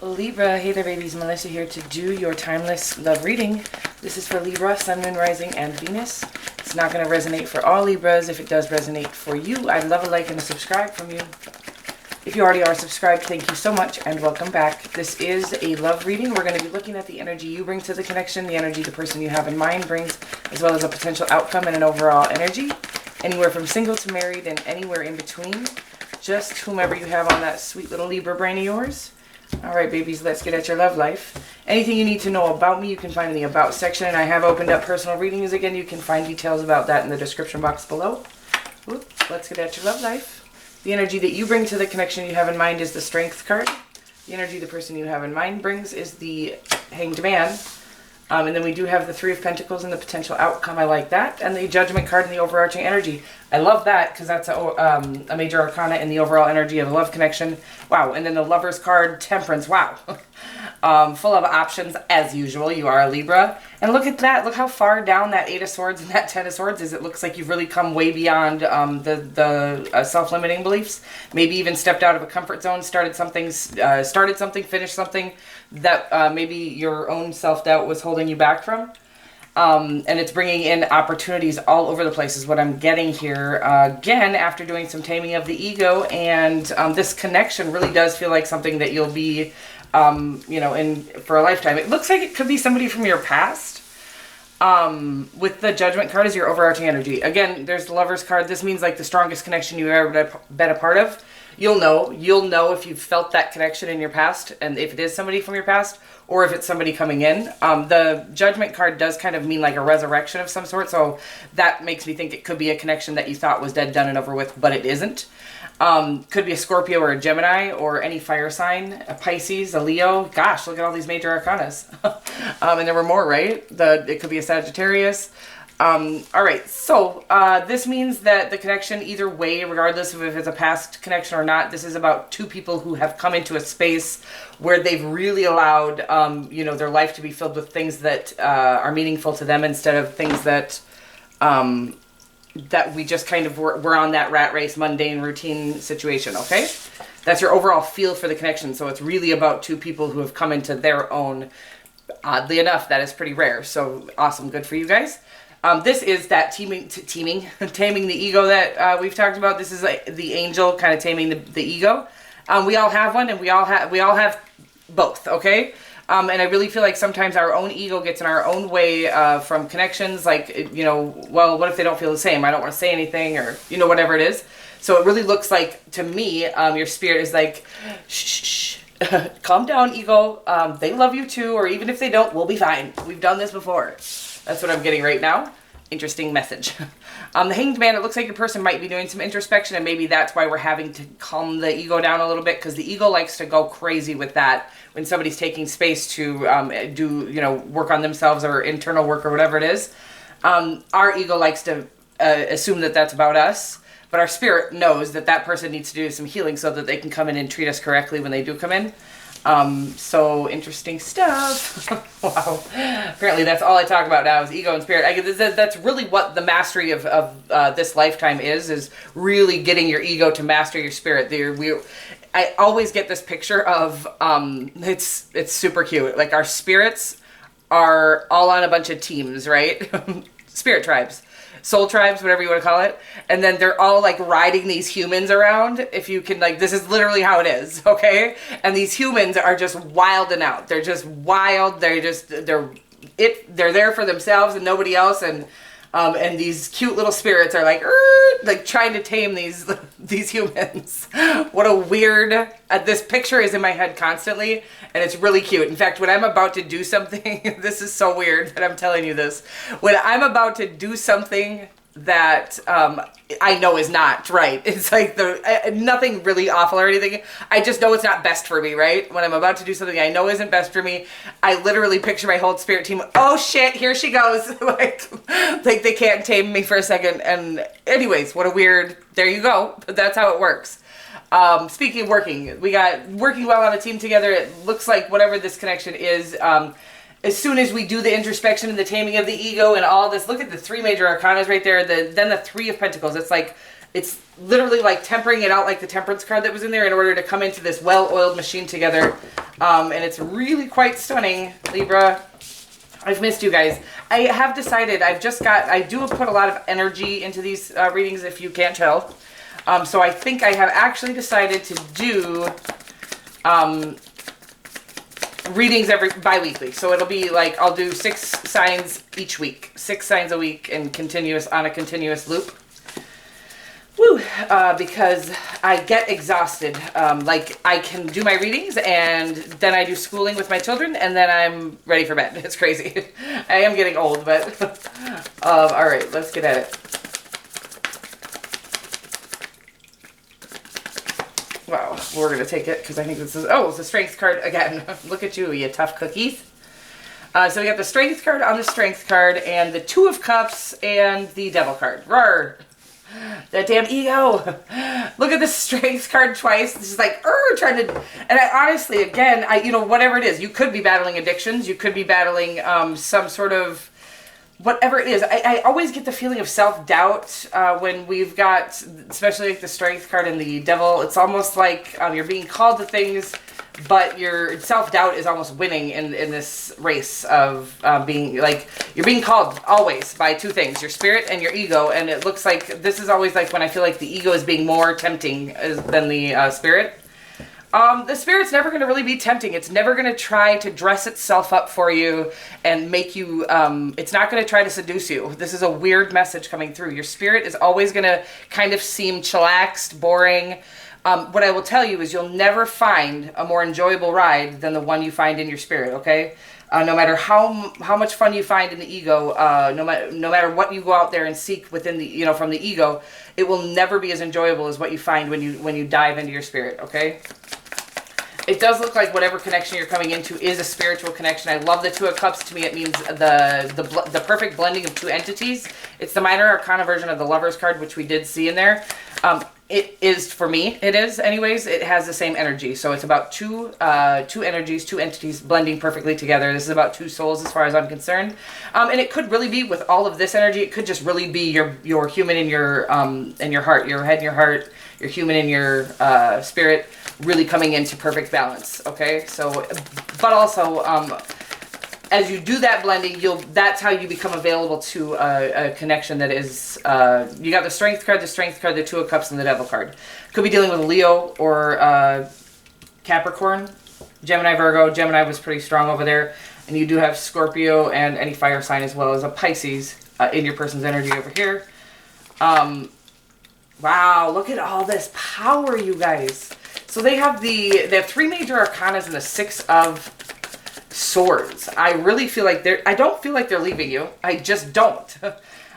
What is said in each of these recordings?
Libra, hey there babies, Melissa here to do your timeless love reading. This is for Libra, Sun, Moon, Rising, and Venus. It's not going to resonate for all Libras. If it does resonate for you, I'd love a like and a subscribe from you. If you already are subscribed, thank you so much and welcome back. This is a love reading. We're going to be looking at the energy you bring to the connection, the energy the person you have in mind brings, as well as a potential outcome and an overall energy. Anywhere from single to married and anywhere in between. Just whomever you have on that sweet little Libra brain of yours. All right, babies, let's get at your love life. Anything you need to know about me, you can find in the About section. And I have opened up personal readings again. You can find details about that in the description box below. Let's get at your love life. The energy that you bring to the connection you have in mind is the Strength card. The energy the person you have in mind brings is the Hanged Man. And then we do have the Three of Pentacles and the potential outcome. I like that. And the Judgment card and the overarching energy. I love that because that's a major arcana in the overall energy of a love connection. Wow. And then the Lover's card, Temperance. Wow. Full of options as usual. You are a Libra. And look at that. Look how far down that Eight of Swords and that Ten of Swords is. It looks like you've really come way beyond the self-limiting beliefs. Maybe even stepped out of a comfort zone, started something, finished something that maybe your own self-doubt was holding you back from. And it's bringing in opportunities all over the place is what I'm getting here. Again, after doing some taming of the ego, and this connection really does feel like something that you'll be, in for a lifetime. It looks like it could be somebody from your past. With the Judgment card as your overarching energy. Again, there's the Lover's card. This means like the strongest connection you've ever been a part of. You'll know if you've felt that connection in your past, and if it is somebody from your past, or if it's somebody coming in. The Judgment card does kind of mean like a resurrection of some sort, so that makes me think it could be a connection that you thought was dead, done, and over with, but it isn't. Could be a Scorpio or a Gemini, or any fire sign, a Pisces, a Leo. Gosh, look at all these major arcanas. And there were more, right? It could be a Sagittarius. All right, so this means that the connection, either way, regardless of if it's a past connection or not, this is about two people who have come into a space where they've really allowed, their life to be filled with things that are meaningful to them instead of things that that we just kind of we're on that rat race, mundane, routine situation. Okay, that's your overall feel for the connection. So it's really about two people who have come into their own. Oddly enough, that is pretty rare. So awesome, good for you guys. This is that taming the ego that we've talked about. This is the angel kind of taming the ego. We all have one, and we all have both. Okay, and I really feel like sometimes our own ego gets in our own way from connections. Like well, what if they don't feel the same? I don't want to say anything, or whatever it is. So it really looks like to me, your spirit is like, shh. Calm down, ego. They love you too, or even if they don't, we'll be fine. We've done this before. That's what I'm getting right now. Interesting message. The Hanged Man, it looks like your person might be doing some introspection, and maybe that's why we're having to calm the ego down a little bit, because the ego likes to go crazy with that when somebody's taking space to work on themselves or internal work or whatever it is. Our ego likes to assume that that's about us. But our spirit knows that that person needs to do some healing so that they can come in and treat us correctly when they do come in. So interesting stuff. Wow. Apparently that's all I talk about now is ego and spirit. That's really what the mastery of this lifetime is really getting your ego to master your spirit. I always get this picture of, it's super cute. Like our spirits are all on a bunch of teams, right? Spirit tribes. Soul tribes, whatever you want to call it. And then they're all like riding these humans around. If you can, this is literally how it is, okay? And these humans are just wilding out. They're just wild. They're there for themselves and nobody else. And these cute little spirits are like trying to tame these humans. What a weird, this picture is in my head constantly, and it's really cute. In fact, when I'm about to do something, this is so weird that I'm telling you this. When I'm about to do something that I know is not right. It's like nothing really awful or anything. I just know it's not best for me, right? When I'm about to do something I know isn't best for me, I literally picture my whole spirit team. Oh shit, here she goes. like they can't tame me for a second. And anyways, what a weird, there you go. But that's how it works. Speaking of working, we got working well on a team together. It looks like whatever this connection is, as soon as we do the introspection and the taming of the ego and all this, look at the three major arcanas right there. Then the Three of Pentacles. It's like It's literally like tempering it out like the temperance card that was in there in order to come into this well-oiled machine together. And it's really quite stunning, Libra. I've missed you guys. I have decided, I do put a lot of energy into these readings, if you can't tell. So I think I have actually decided to do readings bi-weekly. So it'll be like, I'll do 6 signs each week. 6 signs a week and on a continuous loop. Woo! Because I get exhausted. Like, I can do my readings, and then I do schooling with my children, and then I'm ready for bed. It's crazy. I am getting old, but... all right, let's get at it. Wow, we're going to take it, because I think this is... Oh, it's the Strength card again. Look at you, you tough cookies. So we got the Strength card on the Strength card, and the Two of Cups, and the Devil card. Roar! That damn ego. Look at the Strength card twice. This is like, trying to, and I honestly, again, you know, whatever it is, you could be battling addictions. You could be battling some sort of, whatever it is. I always get the feeling of self-doubt when we've got, especially like the Strength card and the Devil. It's almost like you're being called to things, but your self-doubt is almost winning in this race of being, like, you're being called always by 2 things, your spirit and your ego, and it looks like this is always like when I feel like the ego is being more tempting than the spirit. The spirit's never going to really be tempting. It's never going to try to dress itself up for you and make you, it's not going to try to seduce you. This is a weird message coming through. Your spirit is always going to kind of seem chillaxed, boring. What I will tell you is you'll never find a more enjoyable ride than the one you find in your spirit, okay? No matter how much fun you find in the ego, no matter what you go out there and seek within the, you know, from the ego, it will never be as enjoyable as what you find when you dive into your spirit, okay? It does look like whatever connection you're coming into is a spiritual connection. I love the Two of Cups. To me, it means the perfect blending of 2 entities. It's the minor arcana version of the Lover's card, which we did see in there. It is, for me, it is anyways, it has the same energy. So it's about two energies, 2 entities blending perfectly together. This is about 2 souls as far as I'm concerned. And it could really be, with all of this energy, it could just really be your human in your heart, your head in your heart, your human in your spirit, really coming into perfect balance, okay? So, but also, as you do that blending, that's how you become available to a connection that is, you got the Strength card, the Two of Cups, and the Devil card. Could be dealing with a Leo or Capricorn, Gemini, Virgo. Gemini was pretty strong over there. And you do have Scorpio and any fire sign, as well as a Pisces in your person's energy over here. Wow, look at all this power, you guys. So they have 3 major arcanas and the 6 of Swords. I really feel like I don't feel like they're leaving you. I just don't.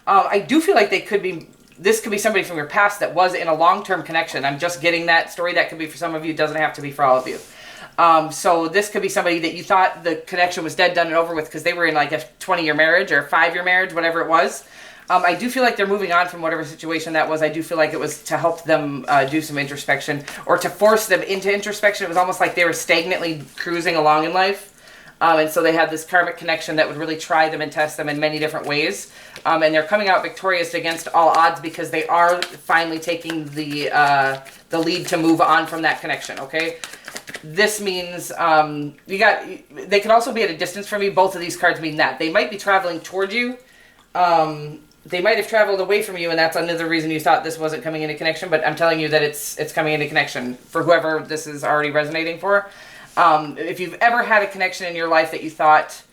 I do feel like this could be somebody from your past that was in a long-term connection. I'm just getting that story. That could be for some of you. It doesn't have to be for all of you. So this could be somebody that you thought the connection was dead, done, and over with because they were in like a 20-year marriage or a 5-year marriage, whatever it was. I do feel like they're moving on from whatever situation that was. I do feel like it was to help them do some introspection or to force them into introspection. It was almost like they were stagnantly cruising along in life. And so they had this karmic connection that would really try them and test them in many different ways. And they're coming out victorious against all odds because they are finally taking the lead to move on from that connection, okay? This means they could also be at a distance from you. Both of these cards mean that. They might be traveling toward you. They might have traveled away from you, and that's another reason you thought this wasn't coming into connection, but I'm telling you that it's coming into connection for whoever this is already resonating for. If you've ever had a connection in your life that you thought,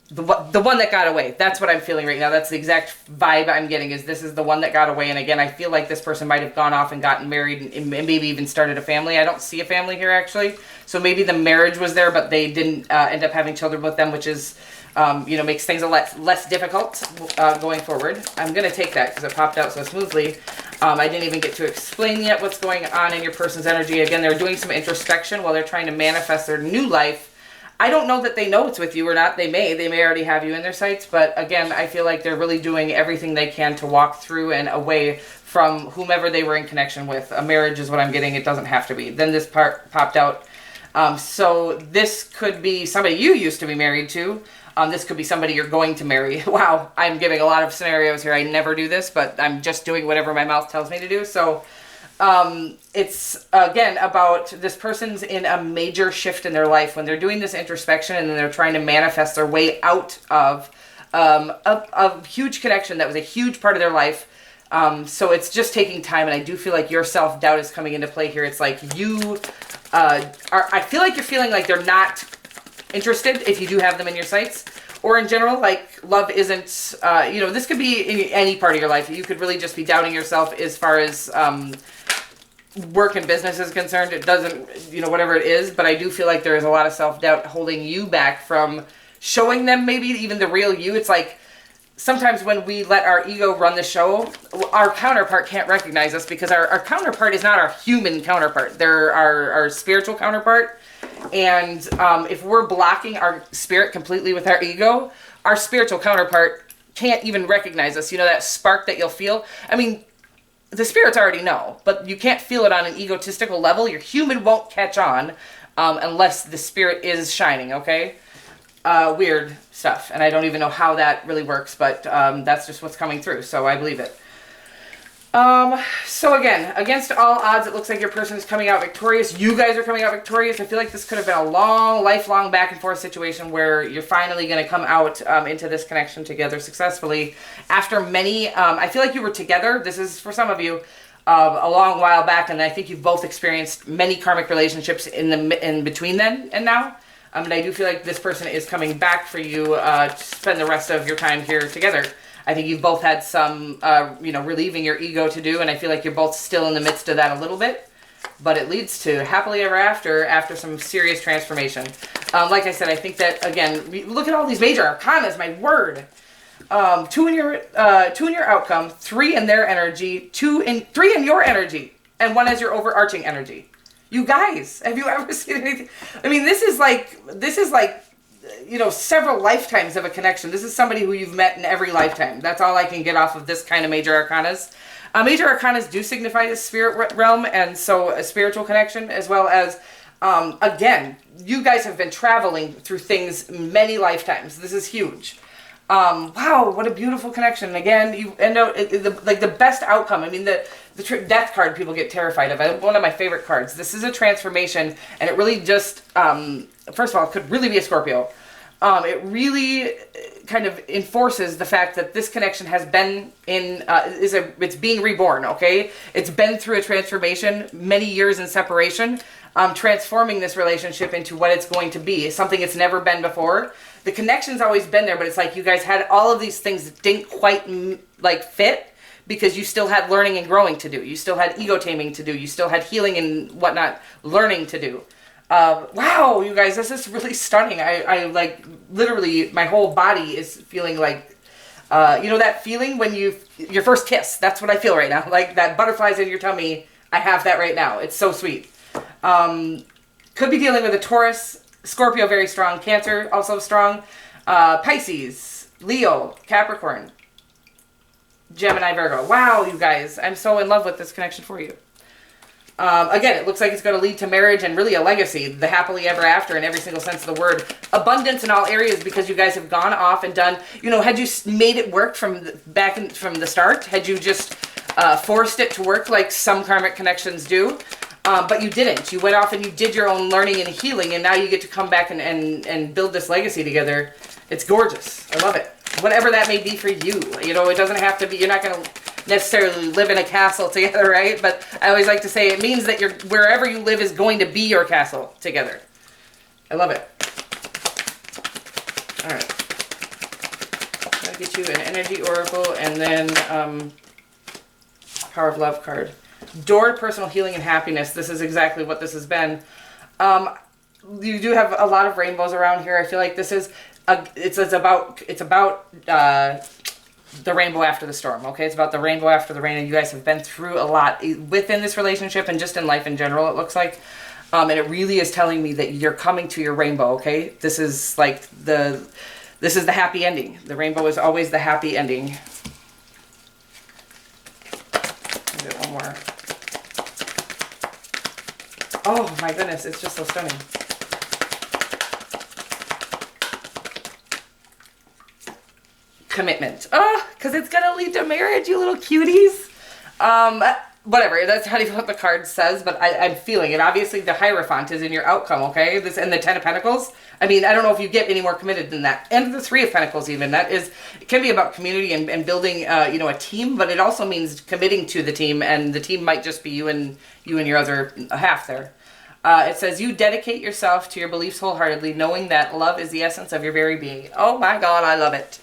the one that got away, that's what I'm feeling right now. That's the exact vibe I'm getting, is this is the one that got away. And again, I feel like this person might have gone off and gotten married and maybe even started a family. I don't see a family here, actually. So maybe the marriage was there, but they didn't end up having children with them, which is, makes things a lot less difficult going forward. I'm going to take that because it popped out so smoothly. I didn't even get to explain yet what's going on in your person's energy. Again, they're doing some introspection while they're trying to manifest their new life. I don't know that they know it's with you or not. They may already have you in their sights. But again, I feel like they're really doing everything they can to walk through and away from whomever they were in connection with. A marriage is what I'm getting. It doesn't have to be. Then this part popped out. So this could be somebody you used to be married to. This could be somebody you're going to marry. Wow, I'm giving a lot of scenarios here. I never do this, but I'm just doing whatever my mouth tells me to do. So it's, again, about this person's in a major shift in their life when they're doing this introspection and then they're trying to manifest their way out of a huge connection that was a huge part of their life. So it's just taking time, and I do feel like your self-doubt is coming into play here. It's like you I feel like you're feeling like they're not interested if you do have them in your sights, or in general, like love isn't, this could be in any part of your life. You could really just be doubting yourself as far as work and business is concerned. It doesn't, whatever it is, but I do feel like there is a lot of self-doubt holding you back from showing them maybe even the real you. It's like sometimes when we let our ego run the show, our counterpart can't recognize us because our counterpart is not our human counterpart. They're our spiritual counterpart. And if we're blocking our spirit completely with our ego, our spiritual counterpart can't even recognize us. That spark that you'll feel. I mean, the spirits already know, but you can't feel it on an egotistical level. Your human won't catch on unless the spirit is shining, okay? Weird stuff, and I don't even know how that really works, but that's just what's coming through, so I believe it. So again, against all odds, it looks like your person is coming out victorious. You guys are coming out victorious. I feel like this could have been a long, lifelong back and forth situation where you're finally going to come out into this connection together successfully after many, I feel like you were together. This is for some of you a long while back, and I think you've both experienced many karmic relationships in between then and now. And I do feel like this person is coming back for you to spend the rest of your time here together. I think you've both had some, relieving your ego to do, and I feel like you're both still in the midst of that a little bit. But it leads to happily ever after some serious transformation. Like I said, I think that, again, look at all these major arcanas, my word. 2 in your outcome, 3 in their energy, 3 in your energy, and 1 as your overarching energy. You guys, have you ever seen anything? I mean, this is like, several lifetimes of a connection. This is somebody who you've met in every lifetime. That's all I can get off of this kind of major arcanas. Major arcanas do signify the spirit realm, and so a spiritual connection, as well as, again, you guys have been traveling through things many lifetimes. This is huge. Wow, what a beautiful connection. And again, you end up, the best outcome. I mean, the death card people get terrified of. One of my favorite cards. This is a transformation, and it really just, first of all, it could really be a Scorpio. It really kind of enforces the fact that this connection has been it's being reborn, okay? It's been through a transformation, many years in separation, transforming this relationship into what it's going to be, something it's never been before. The connection's always been there, but it's like you guys had all of these things that didn't quite fit because you still had learning and growing to do. You still had ego taming to do. You still had healing and whatnot, learning to do. Wow, you guys, this is really stunning. I like, literally, my whole body is feeling like, that feeling when your first kiss. That's what I feel right now. Like that butterflies in your tummy. I have that right now. It's so sweet. Could be dealing with a Taurus, Scorpio, very strong. Cancer, also strong. Pisces, Leo, Capricorn, Gemini, Virgo. Wow, you guys, I'm so in love with this connection for you. Again, it looks like it's going to lead to marriage and really a legacy, the happily ever after in every single sense of the word. Abundance in all areas because you guys have gone off and done, had you made it work from the start? Had you just forced it to work like some karmic connections do? But you didn't. You went off and you did your own learning and healing, and now you get to come back and build this legacy together. It's gorgeous. I love it. Whatever that may be for you. It doesn't have to be, you're not going to necessarily live in a castle together, right? But I always like to say it means that wherever you live is going to be your castle together. I love it. All right. I'll get you an energy oracle and then Power of Love card. Door to personal healing and happiness. This is exactly what this has been. You do have a lot of rainbows around here. I feel like this is it's about the rainbow after the storm, okay? It's about the rainbow after the rain, and you guys have been through a lot within this relationship and just in life in general, it looks like. And it really is telling me that you're coming to your rainbow, okay? This is like this is the happy ending. The rainbow is always the happy ending. I'll get one more. Oh my goodness, it's just so stunning. commitment. Because it's going to lead to marriage, you little cuties. Whatever, that's not even what the card says, but I'm feeling it. Obviously, the Hierophant is in your outcome, okay? This and the Ten of Pentacles. I mean, I don't know if you get any more committed than that. And the Three of Pentacles, even. That is, it can be about community and building, you know, a team, but it also means committing to the team, and the team might just be you and your other half there. It says, you dedicate yourself to your beliefs wholeheartedly, knowing that love is the essence of your very being. Oh my God, I love it.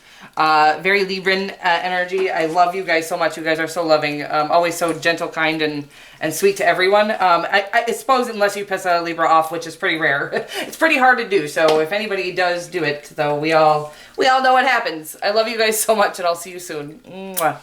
Very Libran energy. I love you guys so much. You guys are so loving. Always so gentle, kind, and sweet to everyone. I suppose unless you piss a Libra off, which is pretty rare. It's pretty hard to do. So if anybody does do it, though, we all know what happens. I love you guys so much, and I'll see you soon. Mwah.